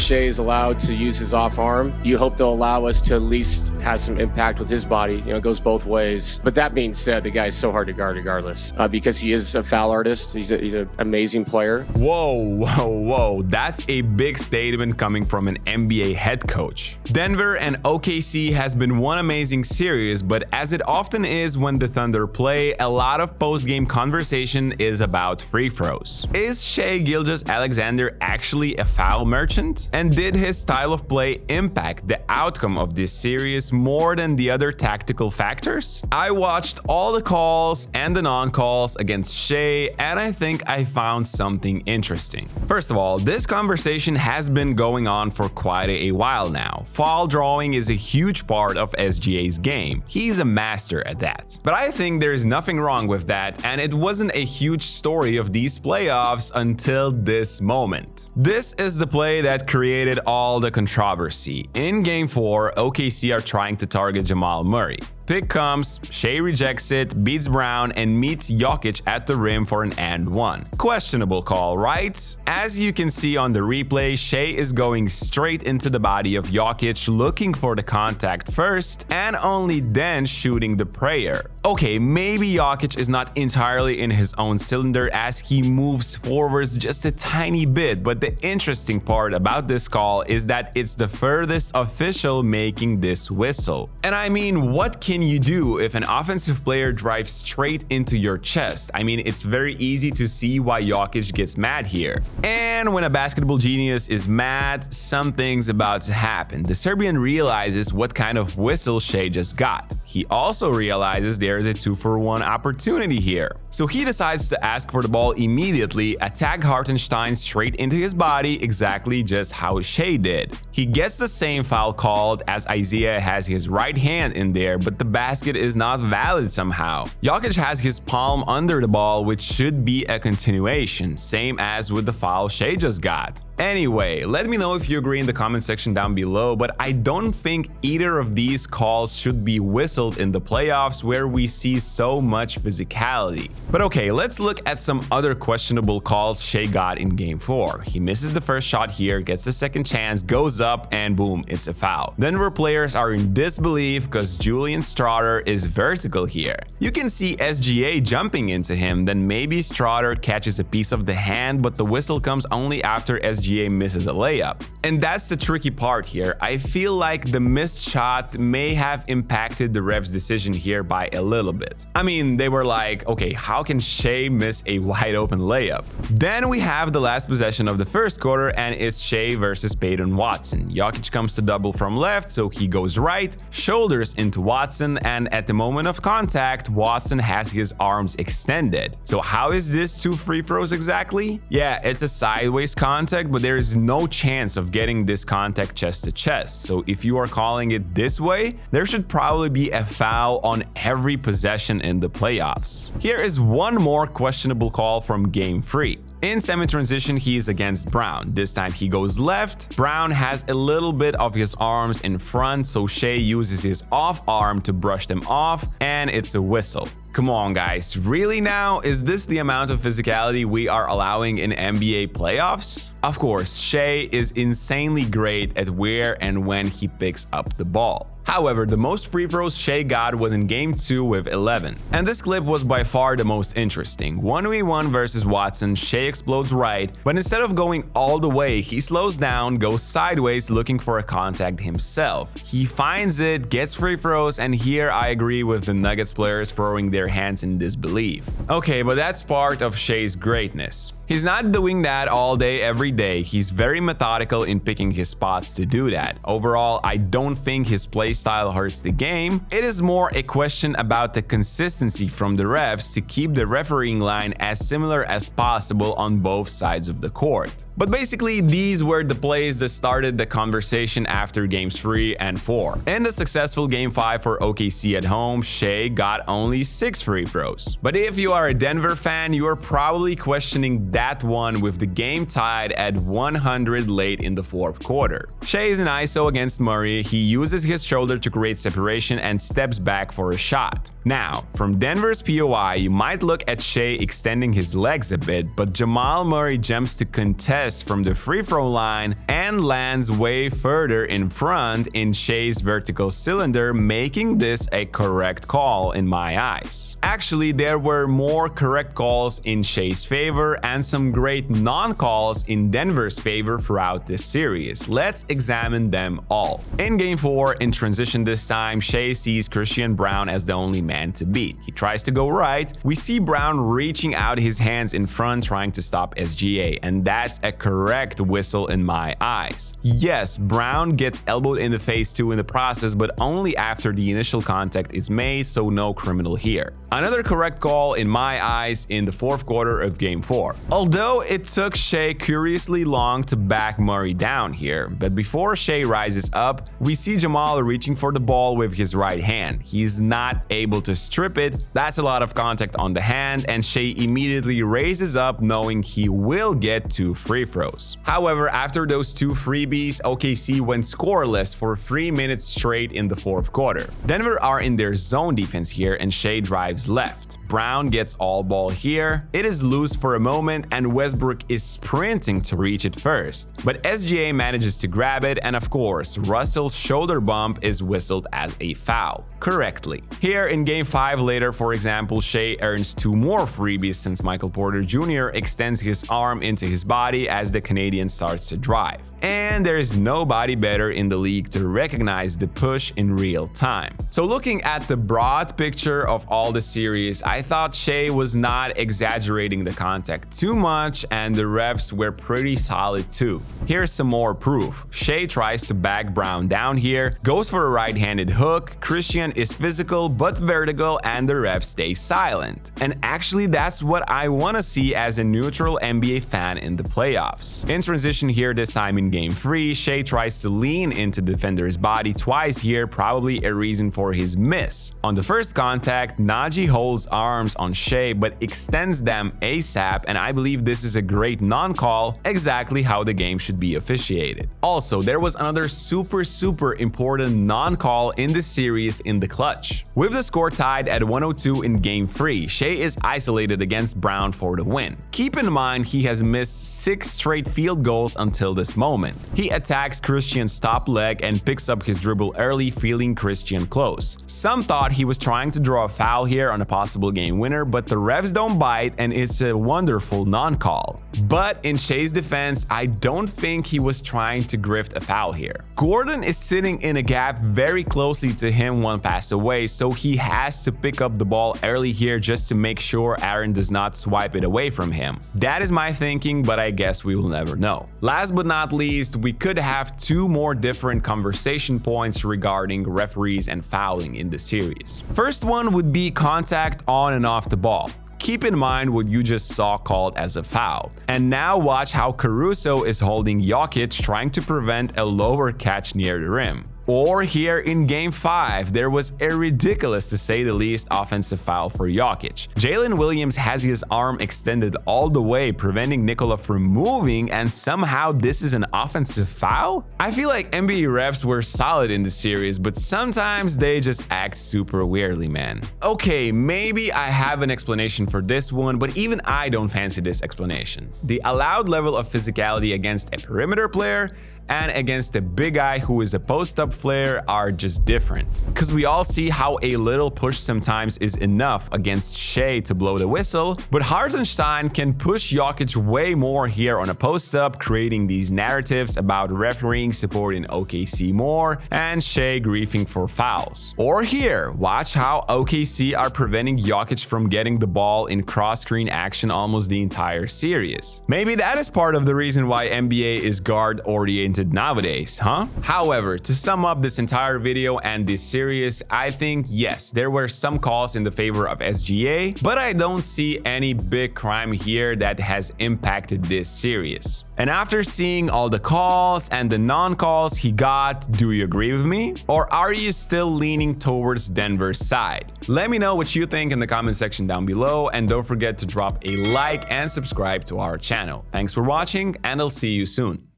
Shai is allowed to use his off arm, you hope they'll allow us to at least have some impact with his body. You know, it goes both ways. But that being said, the guy is so hard to guard regardless because he is a foul artist. He's an amazing player. Whoa. That's a big statement coming from an NBA head coach. Denver and OKC has been one amazing series, but as it often is when the Thunder play, a lot of post-game conversation is about free throws. Is Shai Gilgeous-Alexander actually a foul merchant? And did his style of play impact the outcome of this series more than the other tactical factors? I watched all the calls and the non-calls against Shai, and I think I found something interesting. First of all, this conversation has been going on for quite a while now. Foul drawing is a huge part of SGA's game. He's a master at that. But I think there's nothing wrong with that, and it wasn't a huge story of these playoffs until this moment. This is the play that created all the controversy. In Game 4, OKC are trying to target Jamal Murray. Pick comes, Shai rejects it, beats Brown, and meets Jokic at the rim for an and one. Questionable call, right? As you can see on the replay, Shai is going straight into the body of Jokic, looking for the contact first, and only then shooting the prayer. Okay, maybe Jokic is not entirely in his own cylinder as he moves forwards just a tiny bit, but the interesting part about this call is that it's the furthest official making this whistle. And I mean, what can you do if an offensive player drives straight into your chest? I mean, it's very easy to see why Jokic gets mad here. And when a basketball genius is mad, something's about to happen. The Serbian realizes what kind of whistle Shai just got. He also realizes there is a 2-for-1 opportunity here. So he decides to ask for the ball immediately, attack Hartenstein straight into his body, exactly just how Shai did. He gets the same foul called as Isaiah has his right hand in there, but the basket is not valid somehow. Jokic has his palm under the ball, which should be a continuation, same as with the foul Shai just got. Anyway, let me know if you agree in the comment section down below, but I don't think either of these calls should be whistled in the playoffs where we see so much physicality. But okay, let's look at some other questionable calls Shai got in Game 4. He misses the first shot here, gets the second chance, goes up, and boom, it's a foul. Denver players are in disbelief because Julian Strawther is vertical here. You can see SGA jumping into him, then maybe Strawther catches a piece of the hand, but the whistle comes only after SGA misses a layup. And that's the tricky part here. I feel like the missed shot may have impacted the ref's decision here by a little bit. I mean, they were like, okay, how can Shai miss a wide open layup? Then we have the last possession of the first quarter, and it's Shai versus Peyton Watson. Jokic comes to double from left, so he goes right, shoulders into Watson, and at the moment of contact, Watson has his arms extended. So how is this 2 free throws exactly? Yeah, it's a sideways contact, but there is no chance of getting this contact chest to chest. So if you are calling it this way, there should probably be a foul on every possession in the playoffs. Here is one more questionable call from Game 3. In semi-transition, he is against Brown. This time he goes left. Brown has a little bit of his arms in front, so Shai uses his off arm to brush them off, and it's a whistle. Come on, guys, really now? Is this the amount of physicality we are allowing in NBA playoffs? Of course, Shai is insanely great at where and when he picks up the ball. However, the most free throws Shai got was in Game 2 with 11. And this clip was by far the most interesting. 1v1 versus Watson, Shai explodes right, but instead of going all the way, he slows down, goes sideways looking for a contact himself. He finds it, gets free throws, and here I agree with the Nuggets players throwing their hands in disbelief. Okay, but that's part of Shai's greatness. He's not doing that all day, every day. He's very methodical in picking his spots to do that. Overall, I don't think his play style hurts the game. It is more a question about the consistency from the refs to keep the refereeing line as similar as possible on both sides of the court. But basically, these were the plays that started the conversation after Games 3 and 4. In the successful Game 5 for OKC at home, Shai got only 6 free throws. But if you are a Denver fan, you are probably questioning that that one with the game tied at 100 late in the fourth quarter. Shai is an ISO against Murray. He uses his shoulder to create separation and steps back for a shot. Now, from Denver's POI, you might look at Shai extending his legs a bit, but Jamal Murray jumps to contest from the free throw line and lands way further in front in Shai's vertical cylinder, making this a correct call in my eyes. Actually, there were more correct calls in Shai's favor and some great non-calls in Denver's favor throughout this series. Let's examine them all. In Game 4, in transition this time, Shai sees Christian Braun as the only man to beat. He tries to go right. We see Braun reaching out his hands in front trying to stop SGA, and that's a correct whistle in my eyes. Yes, Braun gets elbowed in the face too in the process, but only after the initial contact is made, so no criminal here. Another correct call in my eyes in the fourth quarter of Game 4. Although it took Shai curiously long to back Murray down here, but before Shai rises up, we see Jamal reaching for the ball with his right hand. He's not able to strip it. That's a lot of contact on the hand, and Shai immediately raises up knowing he will get 2 free throws. However, after those 2 freebies, OKC went scoreless for 3 minutes straight in the fourth quarter. Denver are in their zone defense here, and Shai drives left. Braun gets all ball here. It is loose for a moment, and Westbrook is sprinting to reach it first. But SGA manages to grab it, and of course, Russell's shoulder bump is whistled as a foul. Correctly. Here in Game 5 later, for example, Shai earns 2 more freebies since Michael Porter Jr. extends his arm into his body as the Canadian starts to drive. And there's nobody better in the league to recognize the push in real time. So looking at the broad picture of all the series, I thought Shai was not exaggerating the contact too much, and the refs were pretty solid too. Here's some more proof. Shai tries to back Braun down here, goes for a right-handed hook, Christian is physical but vertical, and the refs stay silent. And actually that's what I want to see as a neutral NBA fan in the playoffs. In transition here this time in Game 3, Shai tries to lean into the defender's body twice here, probably a reason for his miss. On the first contact, Najee holds arms on Shai but extends them ASAP, and I believe this is a great non-call, exactly how the game should be officiated. Also, there was another super important non-call in this series in the clutch. With the score tied at 102 in Game 3, Shai is isolated against Braun for the win. Keep in mind he has missed 6 straight field goals until this moment. He attacks Christian's top leg and picks up his dribble early, feeling Christian close. Some thought he was trying to draw a foul here on a possible game winner, but the refs don't bite, and it's a wonderful non-call. But in Shai's defense, I don't think he was trying to grift a foul here. Gordon is sitting in a gap very closely to him 1 pass away, so he has to pick up the ball early here just to make sure Aaron does not swipe it away from him. That is my thinking, but I guess we will never know. Last but not least, we could have 2 more different conversation points regarding referees and fouling in the series. First one would be contact on and off the ball. Keep in mind what you just saw called as a foul. And now watch how Caruso is holding Jokic, trying to prevent a lower catch near the rim. Or here in Game 5, there was a ridiculous, to say the least, offensive foul for Jokic. Jalen Williams has his arm extended all the way, preventing Nikola from moving, and somehow this is an offensive foul? I feel like NBA refs were solid in the series, but sometimes they just act super weirdly, man. Okay, maybe I have an explanation for this one, but even I don't fancy this explanation. The allowed level of physicality against a perimeter player and against a big guy who is a post-up player are just different. Because we all see how a little push sometimes is enough against Shai to blow the whistle, but Hartenstein can push Jokic way more here on a post-up, creating these narratives about refereeing supporting OKC more and Shai griefing for fouls. Or here, watch how OKC are preventing Jokic from getting the ball in cross-screen action almost the entire series. Maybe that is part of the reason why NBA is guard-oriented painted nowadays, huh? However, to sum up this entire video and this series, I think yes, there were some calls in the favor of SGA, but I don't see any big crime here that has impacted this series. And after seeing all the calls and the non-calls he got, do you agree with me? Or are you still leaning towards Denver's side? Let me know what you think in the comment section down below, and don't forget to drop a like and subscribe to our channel. Thanks for watching, and I'll see you soon.